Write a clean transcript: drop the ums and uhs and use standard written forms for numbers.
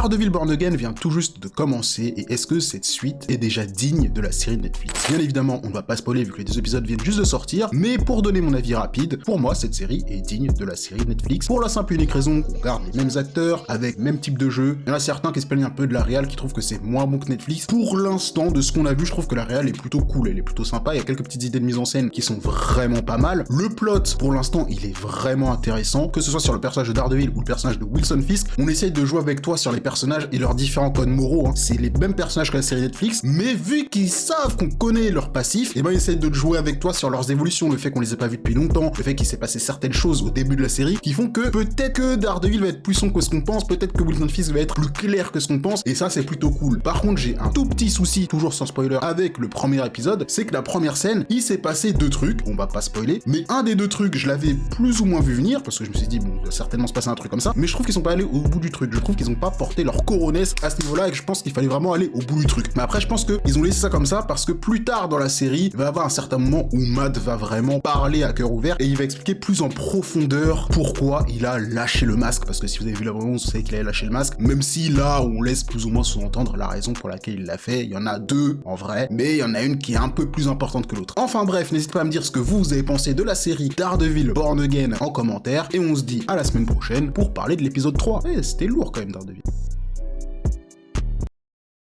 Daredevil Born Again vient tout juste de commencer, et est-ce que cette suite est déjà digne de la série de Netflix? Bien évidemment, on ne va pas spoiler vu que les 2 épisodes viennent juste de sortir, mais pour donner mon avis rapide, pour moi cette série est digne de la série de Netflix, pour la simple et unique raison qu'on garde les mêmes acteurs, avec même type de jeu. Il y en a certains qui se plaignent un peu de la réal, qui trouvent que c'est moins bon que Netflix. Pour l'instant, de ce qu'on a vu, je trouve que la réal est plutôt cool, elle est plutôt sympa, il y a quelques petites idées de mise en scène qui sont vraiment pas mal. Le plot, pour l'instant, il est vraiment intéressant, que ce soit sur le personnage de Daredevil ou le personnage de Wilson Fisk, on essaye de jouer avec toi sur les personnages et leurs différents codes moraux, hein. C'est les mêmes personnages que la série Netflix, mais vu qu'ils savent qu'on connaît leur passif, et ben ils essayent de jouer avec toi sur leurs évolutions, le fait qu'on les ait pas vus depuis longtemps, le fait qu'il s'est passé certaines choses au début de la série, qui font que peut-être que Daredevil va être plus sombre que ce qu'on pense, peut-être que Wilson Fisk va être plus clair que ce qu'on pense, et ça c'est plutôt cool. Par contre, j'ai un tout petit souci, toujours sans spoiler, avec le premier épisode, c'est que la première scène, il s'est passé 2 trucs, on va pas spoiler, mais un des 2 trucs, je l'avais plus ou moins vu venir, parce que je me suis dit, bon, il va certainement se passer un truc comme ça, mais je trouve qu'ils sont pas allés au bout du truc, je trouve qu'ils ont pas porté leur coronesse à ce niveau-là, et que je pense qu'il fallait vraiment aller au bout du truc. Mais après, je pense qu'ils ont laissé ça comme ça, parce que plus tard dans la série, il va y avoir un certain moment où Matt va vraiment parler à cœur ouvert, et il va expliquer plus en profondeur pourquoi il a lâché le masque, parce que si vous avez vu la bande-annonce, vous savez qu'il a lâché le masque, même si là, on laisse plus ou moins sous-entendre la raison pour laquelle il l'a fait. Il y en a 2 en vrai, mais il y en a une qui est un peu plus importante que l'autre. Enfin bref, n'hésitez pas à me dire ce que vous avez pensé de la série Daredevil Born Again en commentaire, et on se dit à la semaine prochaine pour parler de l'épisode 3. C'était lourd quand même Daredevil.